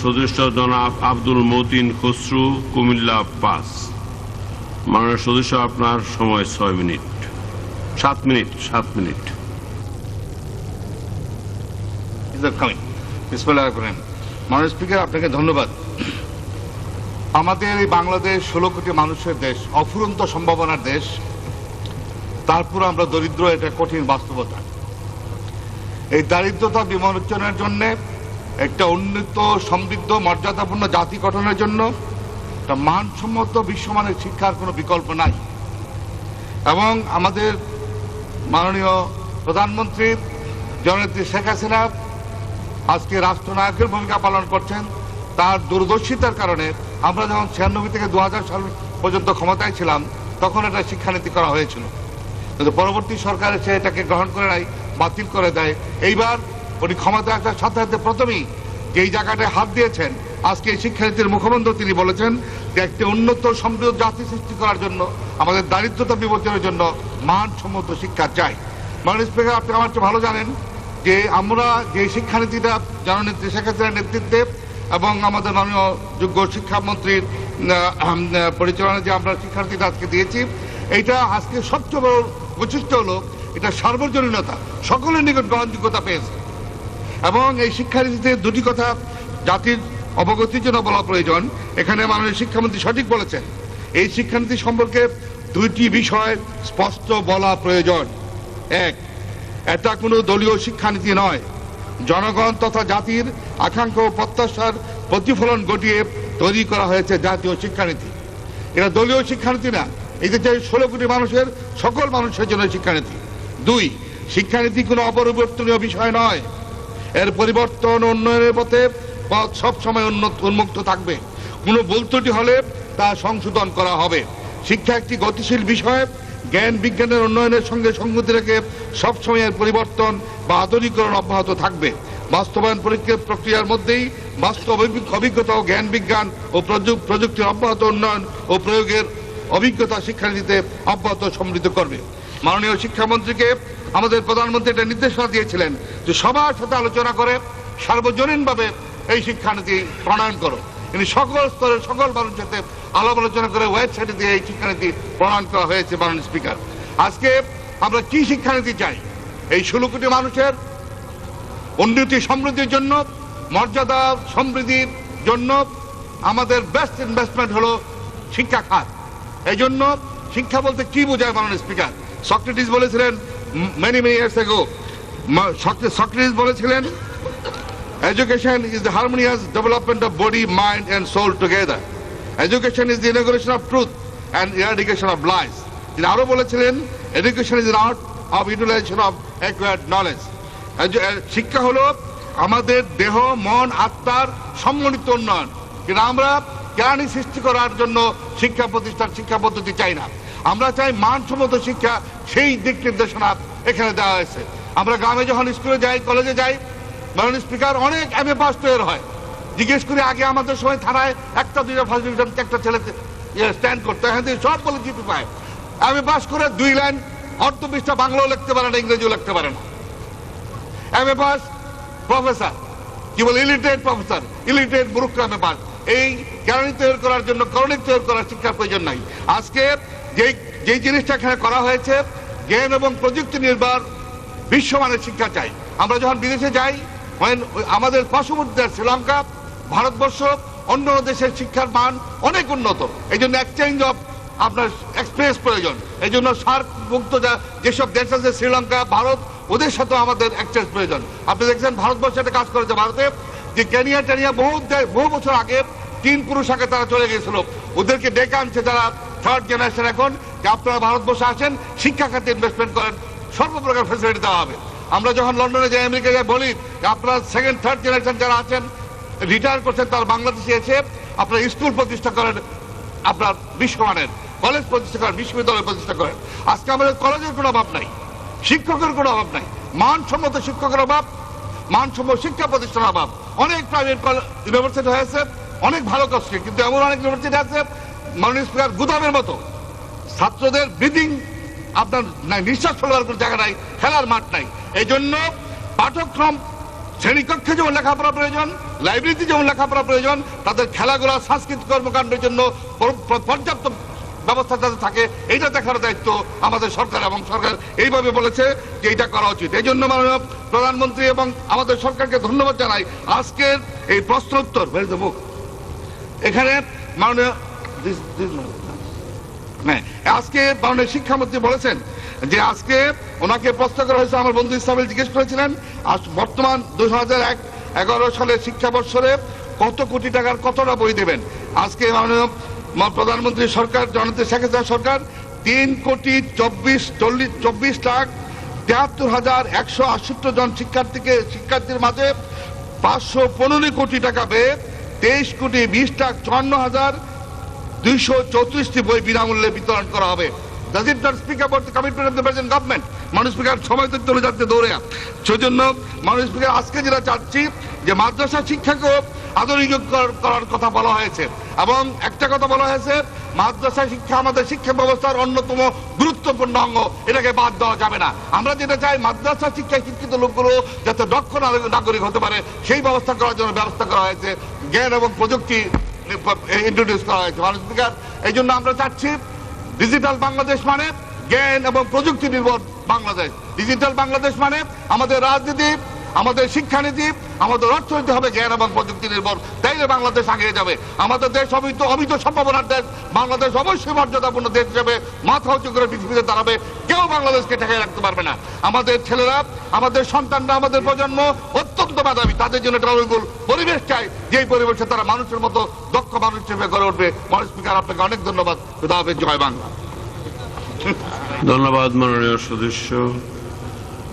সদস্য জনাব আব্দুল মতিন খসরু, কুমিল্লা 5। মাননীয় সদস্য, আপনার সময় 6 মিনিট। 7 মিনিট। মাননীয় স্পিকার, আপনাকে ধন্যবাদ। আমাদের এই বাংলাদেশ 16 কোটি মানুষের দেশ, অফুরন্ত সম্ভাবনার দেশ, তারপর আমরা দরিদ্র, এটা কঠিন বাস্তবতা। এই দারিদ্রতা বিমোচনের জন্য, একটা উন্নত সমৃদ্ধ মর্যাদাপূর্ণ জাতি গঠনের জন্য একটা মানসম্মত বিশ্বমানের শিক্ষার কোনো বিকল্প নাই। এবং আমাদের মাননীয় প্রধানমন্ত্রী জননেত্রী শেখ হাসিনা আজকে রাষ্ট্রনায়কের ভূমিকা পালন করছেন। তার দূরদর্শিতার কারণে আমরা যখন 96 থেকে 2000 সাল পর্যন্ত ক্ষমতায় ছিলাম, তখন এটা শিক্ষানীতি করা হয়েছিল, কিন্তু পরবর্তী সরকার এসে এটাকে গ্রহণ করে নাই, বাতিল করে দেয়। এইবার উনি ক্ষমতায় আসার সাথে সাথে প্রথমেই যেই জায়গাটায় হাত দিয়েছেন, আজকে এই শিক্ষানীতির মুখবন্ধ তিনি বলেছেন যে একটি উন্নত সমৃদ্ধ জাতি সৃষ্টি করার জন্য, আমাদের দারিদ্রতা বিমোচনের জন্য মানসম্মত শিক্ষা চাই। মাননীয় স্পিকার, আপনি আমার চেয়ে ভালো জানেন যে আমরা যে শিক্ষানীতিটা জননেত্রী শেখ হাসিনার নেতৃত্বে এবং আমাদের মাননীয় যোগ্য শিক্ষামন্ত্রীর পরিচালনায় যে আমরা শিক্ষানীতিটা আজকে দিয়েছি, এইটা আজকে সবচেয়ে বড় বৈশিষ্ট্য হলো এটা সার্বজনীনতা, সকলের নিকট গ্রহণযোগ্যতা পেয়েছে। এবং এই শিক্ষানীতিতে দুটি কথা জাতির অবগতির জন্য বলা প্রয়োজন। এখানে মাননীয় শিক্ষামন্ত্রী সঠিক বলেছেন, এই শিক্ষানীতি সম্পর্কে দুইটি বিষয় স্পষ্ট বলা প্রয়োজন। এক, এটা কোনো দলীয় শিক্ষানীতি নয়, জনগণ তথা জাতির আকাঙ্ক্ষা ও প্রত্যাশার প্রতিফলন ঘটিয়ে তৈরি করা হয়েছে জাতীয় শিক্ষানীতি। এটা দলীয় শিক্ষানীতি না, এতে চাই 16 কোটি মানুষের, সকল মানুষের জন্য শিক্ষানীতি। দুই, শিক্ষানীতি কোনো অপরিবর্তনীয় বিষয় নয়, এর পরিবর্তন উন্নয়নের পথে পথ সবসময় উন্মুক্ত থাকবে। কোনো ভুল ত্রুটি হলে তা সংশোধন করা হবে। শিক্ষা একটি গতিশীল বিষয়, জ্ঞান বিজ্ঞানের উন্নয়নের সঙ্গে সঙ্গতি রেখে সবসময় এর পরিবর্তন বা আধুনিকরণ অব্যাহত থাকবে। বাস্তবায়ন প্রক্রিয়ার মধ্যেই বাস্তব অভিজ্ঞতা ও জ্ঞান বিজ্ঞান ও প্রযুক্তির অব্যাহত উন্নয়ন ও প্রয়োগের অভিজ্ঞতা শিক্ষানীতিতে অব্যাহত সমৃদ্ধ করবে। মাননীয় শিক্ষামন্ত্রীকে আমাদের প্রধানমন্ত্রী একটা নির্দেশনা দিয়েছিলেন যে সবার সাথে আলোচনা করে সার্বজনীনভাবে এই শিক্ষানীতি প্রণয়ন করো। তিনি সকল স্তরের সকল মানুষের সাথে আলাপ আলোচনা করে ওয়েবসাইটে দিয়ে এই শিক্ষানীতি প্রণয়ন করা হয়েছে। মাননীয় স্পিকার, আজকে আমরা কি শিক্ষানীতি চাই? এই 16 কোটি মানুষের উন্নতি সমৃদ্ধির জন্য, মর্যাদা সমৃদ্ধির জন্য আমাদের বেস্ট ইনভেস্টমেন্ট হলো শিক্ষা খাত। এই জন্য শিক্ষা বলতে কি বোঝায় মাননীয় স্পিকার? সক্রেটিস বলেছিলেন many years ago, সক্রেটিস বলেছিলেন, education is the harmonious development of body, mind and soul together. Education is the inauguration of truth and eradication of lies. তিনি আরো বলেছিলেন, education is an art of utilization of acquired knowledge. শিক্ষা হলো আমাদের দেহ, মন, আত্মার সম্মিলিত উন্নয়ন। কিন্তু আমরা জ্ঞানী সৃষ্টি করার জন্য শিক্ষা প্রতিষ্ঠান, শিক্ষা পদ্ধতি চাই না। আমরা চাই মানসম্মত শিক্ষা, সেই দিক নির্দেশনা এখানে দেওয়া হয়েছে। আমরা গ্রামে যখন স্কুলে যাই, কলেজে যাই, মাননীয় স্পিকার, অনেক MA পাস তৈরি হয়। জিজ্ঞেস করি আগে আমাদের সময় থানায় একটা দুইটা ফার্স্ট ডিভিশন একটা ছেলে স্ট্যান্ড করতে, এখান থেকে সব বলে জিপি পায়। MA পাস করে 2 লাইন অর্ধ পৃষ্ঠা বাংলাও লিখতে পারে না, ইংরেজিও লিখতে পারে না। MA পাস প্রফেসর, কি বলে ইলিটারেট প্রফেসর, ইলিটারেট মূর্খ MA পাস। এই জ্ঞানী তৈরি করার জন্য করণিক তৈরি করার শিক্ষার প্রয়োজন নাই। আজকে যেই জিনিসটা এখানে করা হয়েছে, জ্ঞান এবং প্রযুক্তি নির্ভর বিশ্বমানের শিক্ষা চাই। আমরা যখন বিদেশে যাই, আমাদের পার্শ্ববর্তী দেশ শ্রীলঙ্কা, ভারতবর্ষ, অন্য দেশের শিক্ষার মান অনেক উন্নত। এই জন্য এক্সচেঞ্জ অফ আপনার এক্সপ্রেস প্রয়োজন। এই জন্য সার্ক মুক্ত যেসব দেশ আছে, শ্রীলঙ্কা, ভারত, ওদের সাথেও আমাদের এক্সচেঞ্জ প্রয়োজন। আপনি দেখছেন ভারতবর্ষে একটা কাজ করেছে ভারতে, যে কেনিয়া টেনিয়া বহু বছর আগে 3 পুরুষ আগে তারা চলে গিয়েছিল, ওদেরকে ডেকে আনছে যারা 3rd জেনারেশন এখন, যে আপনারা ভারতবর্ষে আসেন, শিক্ষা খাতে ইনভেস্টমেন্ট করেন, সর্বপ্রকার ফ্যাসিলিটি দেওয়া হবে। আমরা যখন লন্ডনে যাই, আমেরিকা যাই, বলি যে আপনারা 2nd 3rd জেনারেশন যারা আছেন, রিটায়ার করছেন, তারা বাংলাদেশে এসে আপনারা স্কুল প্রতিষ্ঠা করেন, আপনার বিশ্বমানের কলেজ প্রতিষ্ঠা করেন, বিশ্ববিদ্যালয় প্রতিষ্ঠা করেন। আজকে আমাদের কলেজের কোনো অভাব নাই, শিক্ষকের কোনো অভাব নাই, মানসম্মত শিক্ষকের অভাব, মানসম্মত শিক্ষা প্রতিষ্ঠানের অভাব। অনেক প্রাইভেট ইউনিভার্সিটি হয়েছে, অনেক ভালো করছে, কিন্তু এমন অনেক ইউনিভার্সিটি আছে মাননীয় স্পিকার গুদামের মতো। ছাত্রদের ব্রিদিং আপনার নাই, নিঃশ্বাস ফেলার কোনো জায়গা নাই, খেলার মাঠ নাই। এই জন্য পাঠ্যক্রম শ্রেণীকক্ষে যেমন লেখাপড়া প্রয়োজন, লাইব্রেরিতে যেমন লেখাপড়া প্রয়োজন, তাদের খেলাধুলা সাংস্কৃতিক কর্মকাণ্ডের জন্য পর্যাপ্ত ব্যবস্থা যাতে থাকে এইটা দেখার দায়িত্ব আমাদের সরকার, এবং সরকার এইভাবে বলেছে যে এইটা করা উচিত। এই জন্য মাননীয় প্রধানমন্ত্রী এবং আমাদের সরকারকে ধন্যবাদ জানাই। আজকের এই প্রশ্ন উত্তর এখানে মাননীয় আজকে মাননীয় শিক্ষামন্ত্রী বলেছেন যে আজকে ওনাকে প্রশ্ন করা হয়েছে, আমার বন্ধু ইসমাইল জিজ্ঞেস করেছিলেন বর্তমান 2011 সালের শিক্ষাবর্ষে কত কোটি টাকার কতটা বই দেবেন। আজকে মাননীয় প্রধানমন্ত্রী সরকার, জননেত্রী শেখ হাসিনা সরকার 3,24,73,168 জন শিক্ষার্থীর মাঝে 515 কোটি টাকা ব্যয়ে 23,20,54,234টি বই বিনামূল্যে বিতরণ করা হবে। Does it not speak about the commitment of the present government? মানুষ স্পিকার সময় তো চলে যাচ্ছে দৌড়ে। সেজন্য মানুষ স্পিকার আজকে যেটা চাচ্ছি যে মাদ্রাসা শিক্ষাকেও আধুনিক করার কথা বলা হয়েছে, এবং একটা কথা বলা হয়েছে মাদ্রাসা শিক্ষা আমাদের শিক্ষা ব্যবস্থার অন্যতম গুরুত্বপূর্ণ অঙ্গ, এটাকে বাদ দেওয়া যাবে না। আমরা যেটা চাই মাদ্রাসা শিক্ষায় শিক্ষিত লোকগুলো যাতে দক্ষ নাগরিক হতে পারে সেই ব্যবস্থা করার জন্য ব্যবস্থা করা হয়েছে। জ্ঞান এবং প্রযুক্তি ইন্ট্রোডিউস করা হয়েছে মানুষ স্পিকার। এই জন্য আমরা চাচ্ছি ডিজিটাল বাংলাদেশ মানে জ্ঞান এবং প্রযুক্তি নির্ভর বাংলাদেশ। ডিজিটাল বাংলাদেশ মানে আমাদের রাজনীতি, আমাদের শিক্ষানীতি, আমাদের অর্থনীতি হবে জ্ঞান এবং প্রযুক্তি নির্ভর। তাইলে বাংলাদেশ আগিয়ে যাবে। আমাদের দেশ অমিত সম্ভাবনার দেশ। বাংলাদেশ অবশ্যই মর্যাদাপূর্ণ দেশ হিসেবে মাথা উঁচু করে পৃথিবীতে দাঁড়াবে। কেউ বাংলাদেশকে ঠেকাই রাখতে পারবে না। আমাদের ছেলেরা, আমাদের সন্তানরা, আমাদের প্রজন্ম অত্যন্ত মেধাবী। তাদের জন্য একটা অনুকূল পরিবেশ চাই, যেই পরিবেশে তারা মানুষের মতো দক্ষ মানুষ হিসেবে গড়ে উঠবে। মাননীয় স্পিকার, আপনাকে অনেক ধন্যবাদ। খুদা হাফেজ। জয় বাংলা। ধন্যবাদ মাননীয় সদস্য।